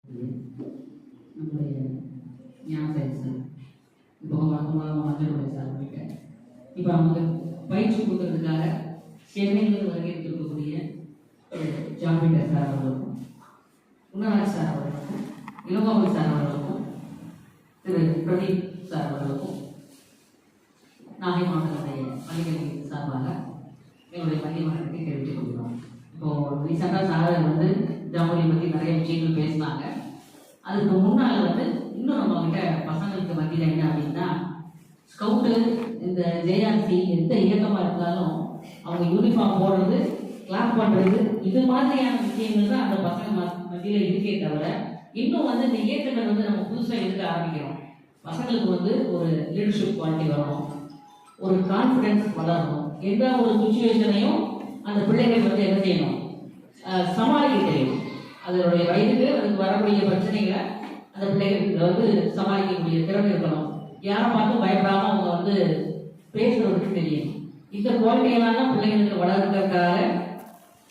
நம்முடைய ஞாபகம் சார் இப்போ மஞ்சள் சார் போயிட்டேன். இப்போ அவங்க பயிற்சி கொடுக்கறதுக்காக சென்னையிலிருந்து வருகை இருக்கக்கூடிய ஜாம்பீட்டர் சார் அவர்களுக்கும், குணராஜ் சார் அவர்களுக்கும், இளங்கோவன் சார் அவர்களுக்கும், திரு பிரதீப் சார் அவர்களுக்கும் நாகை மாவட்டத்துடைய பள்ளிக்கல்வி சார்பாக எங்களுடைய பள்ளி மாவட்டத்தை தெரிவித்துக் கொள்கிறோம். இப்போது ரீசெண்டாக சார் ஜாம்பூரி பற்றி நிறைய விஷயங்கள் பேசினாங்க. அதுக்கு முன்னால் இன்னும் நம்ம கிட்ட பசங்களுக்கு மத்தியில் என்ன அப்படின்னா, ஸ்கவுட்டு இந்த ஜேஆர்சி எந்த இயக்கமாக இருந்தாலும் அவங்க யூனிஃபார்ம் போடுறது, கிளாப் பண்ணுறது, இது மாதிரியான விஷயங்கள் தான் அந்த பசங்க மத்தியில் இருக்கே தவிர, இன்னும் இந்த இயக்கங்கள் நம்ம புதுசாக இருக்க ஆரம்பிக்கிறோம். பசங்களுக்கு ஒரு லீடர்ஷிப் குவாலிட்டி வரணும், ஒரு கான்ஃபிடென்ஸ் வளரணும். எந்த ஒரு சுச்சுவேஷனையும் அந்த பிள்ளைகள் என்ன செய்யணும், சமாளிக்க தெரியும். அதனுடைய வயதுக்கு அதுக்கு வரக்கூடிய பிரச்சனைகளை அந்த பிள்ளைகள் சமாளிக்கக்கூடிய திறமை இருக்கணும். யாரை பார்த்து பயப்படாம அவங்க பேசுறதுக்கு தெரியும். இந்த குவாலிட்டியெல்லாம் தான் பிள்ளைங்களுக்கு வளர்க்கறதுக்காக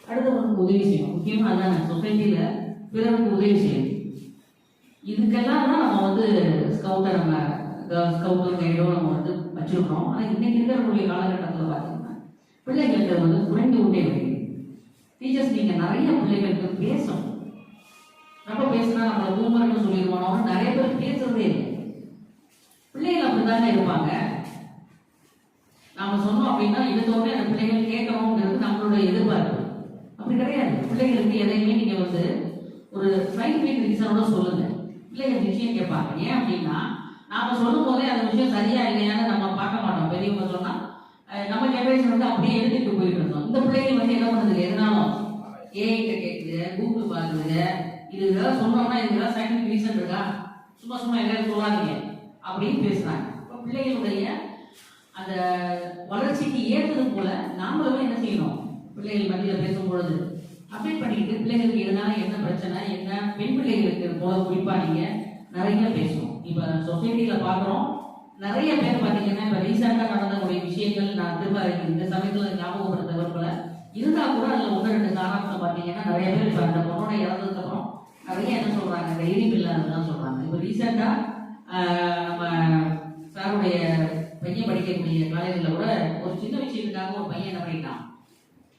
அடுத்தவங்களுக்கு உதவி செய்யணும். முக்கியமாக அதான் சொசைட்டியில பிறருக்கு உதவி செய்யணும். இதுக்கெல்லாம் தான் நம்ம ஸ்கவுட்டை ஸ்கவுட்டும் கைடோ நம்ம வச்சிருக்கிறோம். ஆனால் இன்னைக்கு இருக்கக்கூடிய காலகட்டத்தில் பார்த்தீங்கன்னா பிள்ளைங்களுக்கு குறைந்து கொண்டே வருகிறது. டீச்சர்ஸ் நீங்கள் நிறைய பிள்ளைகளுக்கு பேசணும். நம்ம பேசினா நம்மளை ஊமர்னு சொல்லிடுவோம். நிறைய பேர் பேசுறதே இல்லை. பிள்ளைகள் அப்படித்தானே இருப்பாங்க. நாம சொன்னோம் அப்படின்னா எடுத்தோடனே அந்த பிள்ளைகள் கேட்கணுங்கிறது நம்மளுடைய எதிர்பார்ப்பு. அப்படி கிடையாது. பிள்ளைகளுக்கு எதையுமே நீங்க ஒரு சயின்டிபிக் ரீசனோட சொல்லுங்க. பிள்ளைகள் விஷயம் கேட்பாங்க. ஏன் அப்படின்னா நாம சொல்லும் போதே அந்த விஷயம் சரியா இல்லையான்னு நம்ம பார்க்க மாட்டோம். பெரியவங்க சொன்னா நம்ம ஜெனரேஷன் அப்படியே எழுதிட்டு போயிட்டு இருந்தோம். இந்த பிள்ளைகள் என்ன பண்ணுது, எதனாலும் ஏஐட்ட கேட்குது, கூகுள் பார்க்குது. இதெல்லாம் சொன்னோம்னா இதெல்லாம் சயின்டிபிக் ரீசன் இருக்கா, சும்மா சும்மா எல்லாரும் சொல்லாதீங்க அப்படின்னு பேசுறாங்க. இப்போ பிள்ளைகளுடைய அந்த வளர்ச்சிக்கு ஏற்றது போல நாமளும் என்ன செய்யணும், பிள்ளைகள் மத்தியில் பேசும் பொழுது அப்டேட் பண்ணிக்கிட்டு பிள்ளைகளுக்கு எதனால என்ன பிரச்சனை, என்ன பெண் பிள்ளைகளுக்கு போல குறிப்பா நீங்க நிறைய பேசணும். இப்ப சொசைட்டியில பாக்குறோம் நிறைய பேர் பாத்தீங்கன்னா இப்ப ரீசெண்டா நடந்தக்கூடிய விஷயங்கள் நான் திரும்ப இந்த சமயத்துல ஞாபகப்படுத்த விரும்பல, இருந்தா கூட அதுல ஒன்று ரெண்டு காரணத்தை பாத்தீங்கன்னா நிறைய பேர் இப்ப அந்த கொரோனா இறந்ததுக்கு அப்புறம் நிறைய என்ன சொல்றாங்க, தைரியம் இல்லாததான் சொல்றாங்க. இப்ப ரீசெண்டா நம்ம சாருடைய பையன் படிக்கக்கூடிய காலேஜில் கூட ஒரு சின்ன விஷயத்துக்காக ஒரு பையன் என்ன பண்ணிட்டான்,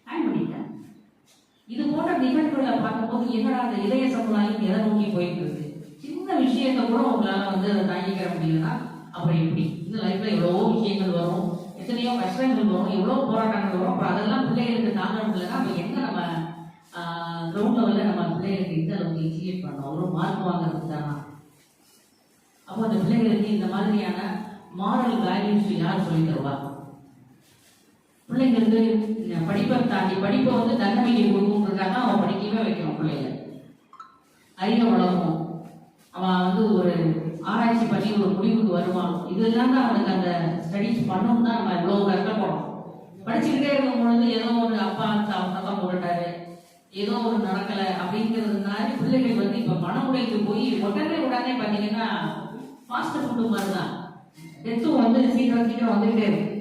ஹேங் பண்ணிட்டான். இது போன்ற நிகழ்வுகளை பார்க்கும்போது என்னடா அந்த இளைய சமுதாயம் எதை நோக்கி போயிட்டு இருக்கு. சின்ன விஷயத்தை கூட உங்களால அதை தாங்கிக்கிற முடியலன்னா அப்புறம் எப்படி? இந்த லைஃப்ல எவ்வளவோ விஷயங்கள் வரும், எத்தனையோ கஷ்டங்கள் வரும், எவ்வளவு போராட்டங்கள் வரும். அப்புறம் அதெல்லாம் பிள்ளைகளுக்கு தாங்கணும் இல்லைன்னா அப்ப எங்க நம்ம கிரவுண்ட் லெவல்ல நம்ம பிள்ளைகளுக்கு இந்த அளவுக்கு இன்சியேட் பண்ணோம், ஒரு மார்க் வாங்குறதுக்கு தானா? அப்போ அந்த பிள்ளைகளுக்கு இந்த மாதிரியான மாரல் வேல்யூஸ் யார் சொல்லி தருவா? பிள்ளைங்களுக்கு படிப்பை தாண்டி படிப்பை தன்னம்பிக்கை கொடுக்கணுன்றதுக்காக அவன் படிக்கவே வைக்கணும். பிள்ளைங்க அறிவை வளரணும், அவன் ஒரு ஆராய்ச்சி பண்ணி ஒரு முடிவுக்கு வருவான். இதெல்லாம் தான் அவனுக்கு அந்த ஸ்டடிஸ் பண்ணணும் தான் நம்ம இவ்வளவு கஷ்டப்படும். படிச்சுக்கிட்டே இருக்கும் பொழுது ஏதோ ஒரு அப்பா சத்தம் போட்டுட்டாரு, ஏதோ ஒரு நடக்கலை அப்படிங்கிறதுனால பிள்ளைகள் இப்ப மனமுடைக்கு போய் உடனே பார்த்தீங்கன்னா ஃபாஸ்ட் ஃபுட்டு மாதிரி தான் டெத்தும் சீக்கிரம் சீக்கிரம் வந்துகிட்டே இருக்கு.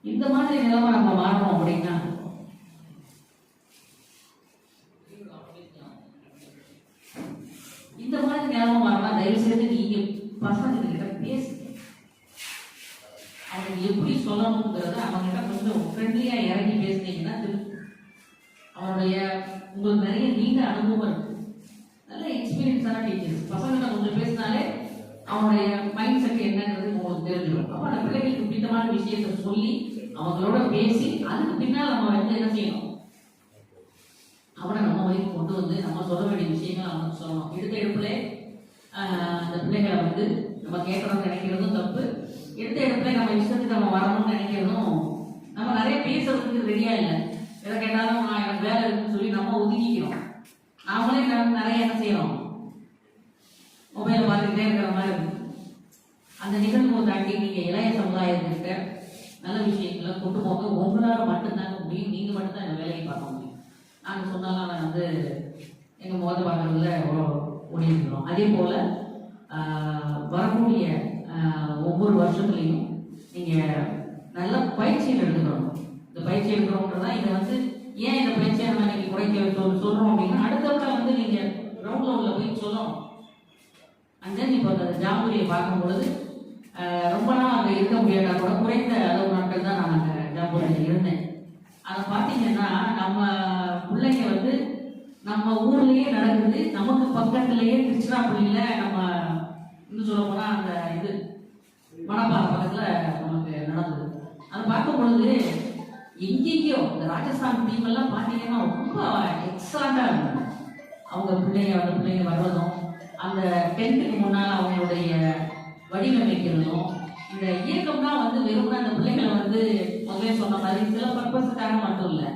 இந்த மாதிரி நிலைமை நம்ம மாறணும் அப்படின்னா இந்த மாதிரி நிலைமை மாறலாம். தயவு செய்து நீங்க பசங்க கிட்ட பேசுங்க. அவங்க எப்படி சொல்லணுங்கிறத அவங்க கிட்ட கொஞ்சம் ஃப்ரெண்ட்லியா இறங்கி பேசுனீங்கன்னா அவனுடைய உங்களுக்கு நிறைய நீண்ட அனுபவம் இருக்கு, நல்ல எக்ஸ்பீரியன்ஸான டீச்சர்ஸ். பசங்கிட்ட கொஞ்சம் பேசினாலே அவனுடைய மைண்ட் செட் என்னங்கிறது உங்களுக்கு தெரிஞ்சிடும். அப்போ அந்த பிள்ளைகளுக்கு பிடித்தமான விஷயத்த சொல்லி அவங்களோட பேசி அதுக்கு பின்னால் நம்ம என்ன செய்யணும், அவனை நம்ம வரைக்கும் கொண்டு நம்ம சொல்ல வேண்டிய விஷயங்கள் அவனுக்கு சொல்லணும். எடுத்த எடுப்புல அந்த பிள்ளைகளை நம்ம கேட்கணும்னு நினைக்கிறதும் தப்பு. எடுத்த இடத்துல நம்ம இஷ்டத்துக்கு நம்ம வரணும்னு நினைக்கிறதும், நம்ம நிறைய பேசுறதுக்கு ரெடியா இல்லை. எதை கேட்டாலும் எனக்கு வேலை இருக்குன்னு சொல்லி நம்ம ஒதுக்கிக்கிறோம். நாமளே நிறைய என்ன செய்யறோம், மொபைலை பார்த்துக்கிட்டே இருக்கிற மாதிரி இருக்கு. அந்த நிகழ்வு தாண்டி நீங்க இளைய சமுதாயத்திட்ட நல்ல விஷயங்களை கொண்டு போக உங்களால மட்டும்தாங்க முடியும். நீங்க மட்டும்தான் இந்த வேலையை பார்க்க முடியும். நாங்கள் சொன்னாலும் நான் எங்க மோத பார்க்கறதுல ஓடிக்கிறோம். அதே போல வரக்கூடிய ஒவ்வொரு வருஷத்துலையும் நீங்க நல்ல பயிற்சிகள் எடுத்துக்கணும். இந்த பயிற்சி எடுக்கிறோம்ன்றதான் இதை ஏன் இந்த பயிற்சியை நம்ம இன்னைக்கு குறைக்க சொல்றோம் அப்படின்னா அடுத்தவங்க நீங்க கிரவுண்ட்ல சொல்லணும். அண்ட் தென் இப்போ அந்த ஜாம்பூரியை பார்க்கும் பொழுது ரொம்ப நாள் அங்கே இருக்க முடியாதா கூட குறைந்த அளவு நாட்கள் தான் நான் அங்கே ஜாம்பூரியில் இருந்தேன். அதை பார்த்தீங்கன்னா நம்ம பிள்ளைங்க வந்து நம்ம ஊர்லேயே நடக்குது, நமக்கு பக்கத்துலேயே திருச்சிராப்பள்ளியில் நம்ம இன்னும் சொல்ல போனால் அந்த இது மணப்பாறை பக்கத்தில் நமக்கு நடந்தது. அதை பார்க்கும் பொழுது எங்கேயோ இந்த ராஜஸ்தான் டீம் எல்லாம் பார்த்தீங்கன்னா ரொம்ப எக்ஸலண்டாக இருந்தது. அவங்க அந்த பிள்ளைங்க வர்றதும் அந்த டென்ட்டுக்கு முன்னால் அவங்களுடைய வடிவமைக்கிறதும் இந்த இயக்கம்னா வந்து வெறும் அந்த பிள்ளைங்களை வந்து முதலே சொன்ன மாதிரி சில பர்பஸுக்காக மட்டும் இல்லை,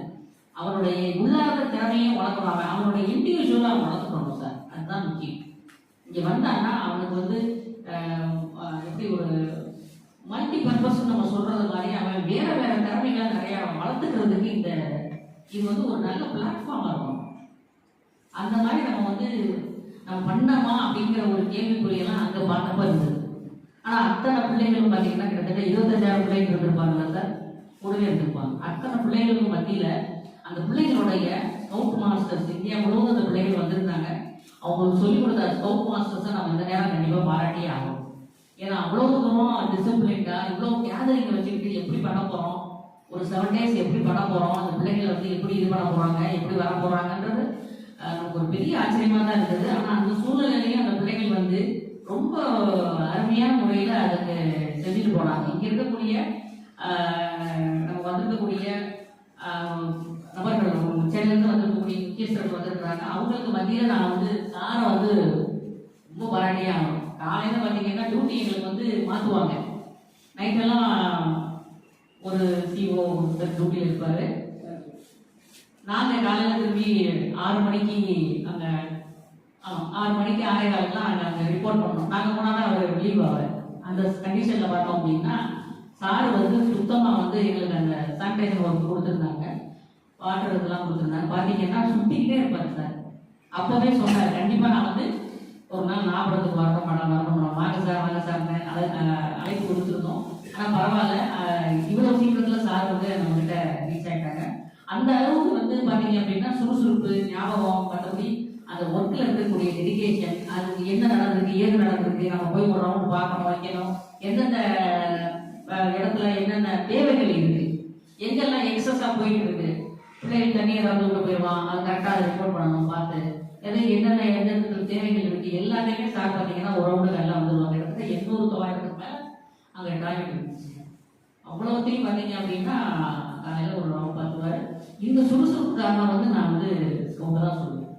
அவனுடைய உள்ளார்ந்த திறமையும் வளர்க்கணும், அவனுடைய இண்டிவிஜுவலாக அவன் வளர்த்துக்கணும் சார். அதுதான் முக்கியம். இங்கே வந்தான்னா அவனுக்கு வந்து எப்படி ஒரு மல்டி பர்பஸ் நம்ம சொல்றது மாதிரி அவன் வேற வேற திறமைகளை நிறைய வளர்த்துக்கிறதுக்கு இது வந்து ஒரு நல்ல பிளாட்ஃபார்மா இருக்கும். அந்த மாதிரி நம்ம பண்ணமா அப்படிங்கிற ஒரு கேள்விக்குறியெல்லாம் அங்கே பார்த்தப்ப இருந்தது. ஆனால் அத்தனை பிள்ளைகளும் பார்த்தீங்கன்னா கிட்டத்தட்ட 25,000 பிள்ளைகள் இருந்திருப்பாங்களா சார், கூடவே இருந்திருப்பாங்க. அத்தனை பிள்ளைகளுக்கும் மத்தியில் அந்த பிள்ளைகளுடைய ஸ்கவுட் மாஸ்டர்ஸ் இந்தியா முழுவதும் அந்த பிள்ளைகள் வந்திருந்தாங்க. அவங்களுக்கு சொல்லிக் கொடுத்த ஸ்கவுட் மாஸ்டர்ஸை நம்ம இந்த நேரம் கண்டிப்பாக பாராட்டியே ஆகும். ஏன்னா அவ்வளோ தூரம் டிசிப்ளின்டா இவ்வளோ கேதரிங் வச்சுக்கிட்டு எப்படி பண்ண போகிறோம், ஒரு 7 days எப்படி பண்ண போகிறோம், அந்த பிள்ளைங்களை வந்து எப்படி இது பண்ண போகிறாங்க, எப்படி வர போகிறாங்கன்றது நமக்கு ஒரு பெரிய ஆச்சரியமாக தான் இருந்தது. ஆனால் அந்த சூழ்நிலையிலையும் அந்த பிள்ளைகள் வந்து ரொம்ப அருமையான முறையில் அதுக்கு செஞ்சுட்டு போனாங்க. இங்கே இருக்கக்கூடிய நம்ம வந்திருக்கக்கூடிய நபர்கள் சென்னையிலேருந்து வந்திருக்கக்கூடிய முக்கியஸ்தர்கள் வந்திருக்கிறாங்க. அவங்களுக்கு மத்தியில் நான் வந்து சாரை வந்து ரொம்ப பாராட்டியே ஆகணும். காலையில் பார்த்தீங்கன்னா டியூட்டி எங்களுக்கு வந்து மாற்றுவாங்க. நைட்டெல்லாம் ஒரு சிஓ டியூட்டியில் இருப்பார். நாங்கள் காலையில் திரும்பி 6 மணிக்கு அங்கே 6 மணிக்கு 6:15 அங்கே ரிப்போர்ட் பண்ணோம். நாங்கள் போனால் தான் அவர் லீவ் ஆவார். அந்த கண்டிஷனில் பார்த்தோம் அப்படின்னா சார் வந்து சுத்தமாக வந்து எங்களுக்கு அந்த சானிடைசர் ஒர்க் கொடுத்துருந்தாங்க, வாட்டர் இதெல்லாம் கொடுத்துருந்தாங்க. பார்த்தீங்கன்னா சுற்றிக்கிட்டே இருப்பார் சார். அப்போவே சொன்னார், கண்டிப்பாக நான் வந்து ஒரு நாள் ஞாபகத்துக்கு வரணும் வாங்க சார் அதை அழைப்பு கொடுத்துருந்தோம். ஆனால் பரவாயில்ல, இவ்வளோ சீக்கிரத்தில் சார் வந்து நம்மகிட்ட ரீச் ஆகிட்டாங்க. அந்த அளவுக்கு வந்து பார்த்தீங்க அப்படின்னா சுறுசுறுப்பு, ஞாபகம், மற்றபடி அந்த ஒர்க்கில் இருக்கக்கூடிய டெடிகேஷன், அதுக்கு என்ன நடந்திருக்கு, ஏது நடந்திருக்கு, நம்ம போய் ஒரு ரவுண்ட் பார்க்கணும், வைக்கணும், எந்தெந்த இடத்துல என்னென்ன தேவைகள் இருக்கு, எங்கெல்லாம் எக்ஸஸாக போயிட்டு இருக்கு, பிள்ளைகள் தண்ணி ஏதாவது உள்ள போயிடுவான், அது கரெக்டாக அதை ரிப்போர்ட் பண்ணணும், பார்த்து என்னென்ன எந்தெந்த தேவைகள் இருக்கு எல்லாத்தையுமே சார் பார்த்தீங்கன்னா ஒரு ரவுண்டு எல்லாம் வந்துடுவாங்க. இடத்துல 800-900 மேலே அங்கே டாய்லெட் இருந்துச்சு. அவ்வளோத்தையும் பார்த்தீங்க அப்படின்னா காலையில் ஒரு ரவுண்ட் பார்த்துவார். இந்த சுறுசுறுப்பு காரணம் வந்து நான் வந்து ஸ்கவுட்டை தான் சொல்லுவேன்.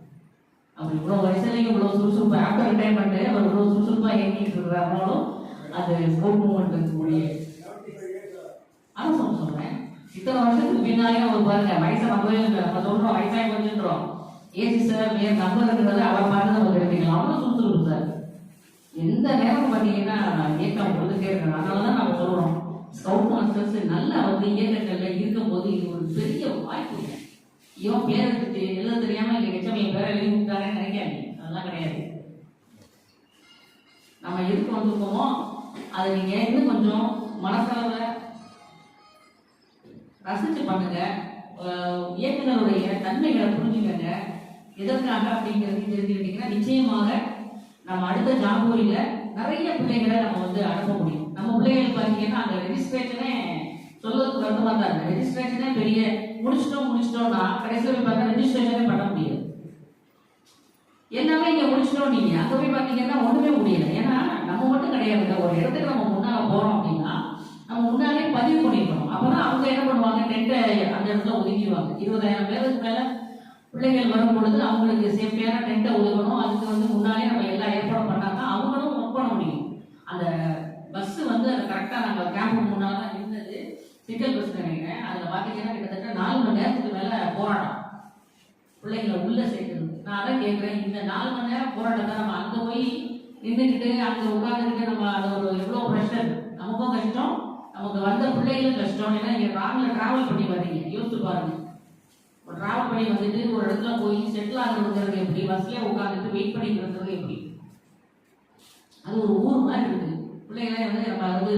அவர் இவ்வளோ வயசுலையும் இவ்வளோ சுறுசுறுப்பு, ஆஃப்டர் ரிட்டைர்மெண்ட்டு அவர் இவ்வளோ சுறுசுறுப்பாக இயங்கிட்டு இருக்கிறாங்களும் அது ஸ்கவுட் மூவ்மெண்ட் இருக்கக்கூடிய அதான் சொல்றேன். இத்தனை வருஷத்துக்கு பின்னாலே ஒரு பாருங்க வயசை நம்ம சொல்றோம் வயசாகி வந்துன்றோம். ஏசி சார் நம்பர் இருக்கிறத அவர் பார்த்து நம்ம கிடைக்கலாம். அவ்வளோ சுறுசுறுப்பு சார். எந்த நேரம் பார்த்தீங்கன்னா இயக்கம் கொடுத்துட்டே இருக்கிறோம். அதனால தான் நம்ம சொல்றோம் ஸ்கவுட் மாஸ்டர்ஸ் நல்லா வந்து இயக்கங்கள்ல இருக்கும்போது இது ஒரு பெரிய வாய்ப்பு. இவன் பேருக்கு எழுத தெரியாம எங்க எச்சம் என் பேரை எழுதி விட்டாரேன்னு நினைக்காது. அதெல்லாம் கிடையாது. நம்ம எதுக்கு வந்திருக்கோமோ அதை நீங்க இன்னும் கொஞ்சம் மனசளவுல ரசிச்சு பண்ணுங்க. இயக்குனருடைய தன்மைகளை புரிஞ்சுக்கங்க. எதற்காக அப்படிங்கிறது தெரிஞ்சுக்கிட்டீங்கன்னா நிச்சயமாக நம்ம அடுத்த ஜாம்பூரியில நிறைய பிள்ளைகளை நம்ம வந்து அனுப்ப முடியும். நம்ம பிள்ளைகள் பார்த்தீங்கன்னா அந்த ரெஜிஸ்ட்ரேஷனே சொல்றதுக்கு வருத்தமா தான் இருக்கு. ரெஜிஸ்ட்ரேஷனே பெரிய முடிச்சிட்டோம்னா கடைசியில் போய் பார்த்தா ரெஜிஸ்ட்ரேஷனே பண்ண முடியாது. எல்லாமே இங்க முடிச்சிட்டோம், நீங்க அங்க போய் பார்த்தீங்கன்னா ஒண்ணுமே முடியல. ஏன்னா நம்ம மட்டும் கிடையாது, ஒரு இடத்துக்கு நம்ம முன்னால போறோம் அப்படின்னா நம்ம முன்னாலே பதிவு பண்ணிக்கணும். அப்பதான் அவங்க என்ன பண்ணுவாங்க, டென்ட்டை அந்த இடத்துல ஒதுக்கிடுவாங்க. 20,000 பேருக்கு மேல பிள்ளைகள் வரும் பொழுது அவங்களுக்கு சேஃப்டியான டென்ட்டை ஒதுக்கணும். அதுக்கு வந்து முன்னாலே நம்ம எல்லாம் ஏற்பாடு பண்ணாதான் அவங்களும் ஒர்க் பண்ண முடியும். அந்த பஸ் வந்து அது கரெக்டாக நாங்கள் கேம்புக்கு முன்னால் தான் இருந்தது. சிங்கிள் பஸ் நினைக்கிறேன். அதில் பார்த்தீங்கன்னா கிட்டத்தட்ட 4 மணி நேரத்துக்கு மேலே போராட்டம் பிள்ளைங்களை உள்ள சேர்க்குறது. நான் அதான் கேட்குறேன், இந்த 4 மணி நேரம் போராட்டத்தை நம்ம அங்கே போய் நின்றுக்கிட்டு அங்கே உட்காந்துக்கிட்டு நம்ம அது ஒரு எவ்வளோ ப்ரெஷர், நமக்கும் கஷ்டம், நமக்கு வந்த பிள்ளைகளும் கஷ்டம். ஏன்னா நீங்கள் ராங்கில் ட்ராவல் பண்ணி வர்றீங்க, யோசிச்சு பாருங்க. ஒரு ட்ராவல் பண்ணி வந்துட்டு ஒரு இடத்துல போய் செட்டில் ஆகுறதுங்கிறது எப்படி, பஸ்லேயே உட்காந்துட்டு வெயிட் பண்ணிக்கிறது எப்படி, அது ஒரு ஊர் மாதிரி இருக்குது. பிள்ளைகளை வந்து நம்ம வந்து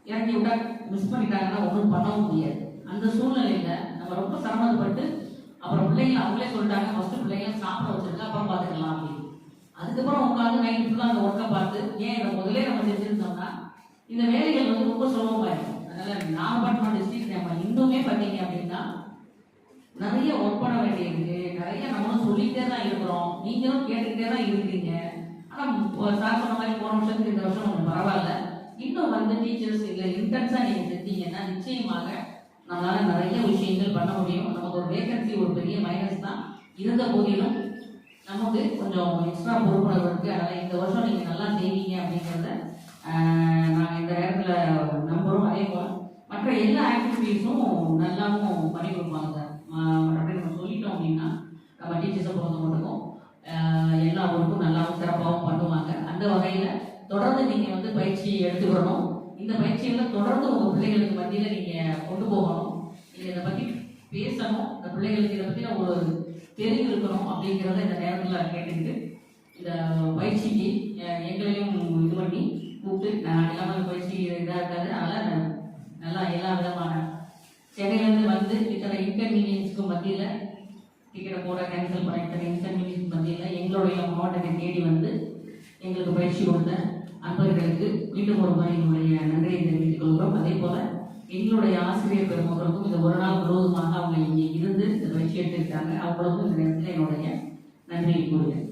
இறக்கி விட்டா மிஸ் பண்ணிட்டாங்கன்னா ஒன்றும் பண்ணவும் முடியாது. அந்த சூழ்நிலையில நம்ம ரொம்ப சிரமப்பட்டு அப்புறம் பிள்ளைங்களை அவங்களே சொல்லிட்டாங்க, ஃபர்ஸ்ட் பிள்ளைங்க சாப்பிட வச்சிருக்க அப்புறம் பார்த்துக்கலாம் அப்படின்னு. அதுக்கப்புறம் உட்காந்து நைட் ஃபுல்லாக அந்த ஒர்க்கை பார்த்து ஏன் இதை முதலே நம்ம செஞ்சுருந்தோம்னா இந்த வேலைகள் வந்து ரொம்ப சுலபமாயிருக்கும். அதனால நாகப்பட்டினம் டிஸ்ட்ரிக்ட் நம்ம இன்னுமே பார்த்தீங்க அப்படின்னா நிறைய ஒர்க் பண்ண வேண்டியிருக்கு. நிறைய நம்மளும் சொல்லிக்கிட்டே தான் இருக்கிறோம், நீங்களும் கேட்டுக்கிட்டே தான் இருக்கிறீங்க. ஆனால் சார் சொன்ன மாதிரி போன வருஷத்துக்கு இந்த வருஷம் கொஞ்சம் பரவாயில்ல. இன்னும் வந்து டீச்சர்ஸ் இல்லை இன்டென்ஸாக நீங்கள் செஞ்சீங்கன்னா நிச்சயமாக நம்மளால நிறைய விஷயங்கள் பண்ண முடியும். நமக்கு ஒரு வேகன்சி ஒரு பெரிய மைனஸ் தான் இருந்த போதிலும் நமக்கு கொஞ்சம் எக்ஸ்ட்ரா பொறுப்புணர்வு இருக்குது. அதனால் இந்த வருஷம் நீங்கள் நல்லா செய்வீங்க அப்படிங்கிறத நாங்கள் இந்த நேரத்தில் நம்புகிறோம். அதே போல் மற்ற எல்லா ஆக்டிவிட்டீஸும் நல்லாவும் பண்ணி கொடுப்பாங்க சார். அப்படின்னு நம்ம சொல்லிட்டோம் அப்படின்னா நம்ம டீச்சர்ஸை பொறுத்த மட்டுக்கும் எல்லா ஒர்க்கும் நல்லாவும் சிறப்பாகவும் பண்ணுவாங்க. அந்த வகையில் தொடர்ந்து நீங்கள் வந்து பயிற்சியை எடுத்துக்கணும். இந்த பயிற்சிகளை தொடர்ந்து உங்கள் பிள்ளைகளுக்கு மத்தியில் நீங்கள் கொண்டு போகணும். நீங்கள் இதை பற்றி பேசணும், இந்த பிள்ளைகளுக்கு இதை பற்றி ஒரு தெரிவு இருக்கணும் அப்படிங்கிறத இந்த நேரத்தில் கேட்டுக்கிட்டு இந்த பயிற்சிக்கு எங்களையும் இது பண்ணி கூப்பிட்டு நான் எல்லாமே பயிற்சி இதாக இருக்காது. அதனால் நல்லா எல்லா விதமான சென்னையிலேருந்து வந்து இத்தனை இன்கன்வீனியன்ஸுக்கும் மத்தியில் டிக்கெட்டை போட கேன்சல் பண்ண இத்தனை இன்கன்வீனியன்ஸ் மத்தியில் எங்களுடைய மாவட்டத்தை தேடி வந்து எங்களுக்கு பயிற்சி கொடுத்த அன்பர்களுக்கு மீண்டும் ஒரு முறை என்னுடைய நன்றியை தெரிவித்துக் கொள்கிறோம். அதே போல் எங்களுடைய ஆசிரியர் பெருமக்களுக்கும் இந்த ஒரு நாள் முழுவதுமாக அவங்க இங்கே இருந்து இந்த பயிற்சி எடுத்துக்கிட்டாங்க. அவங்களுக்கும் இந்த நேரத்தில் என்னுடைய நன்றியை கூறுகிறேன்.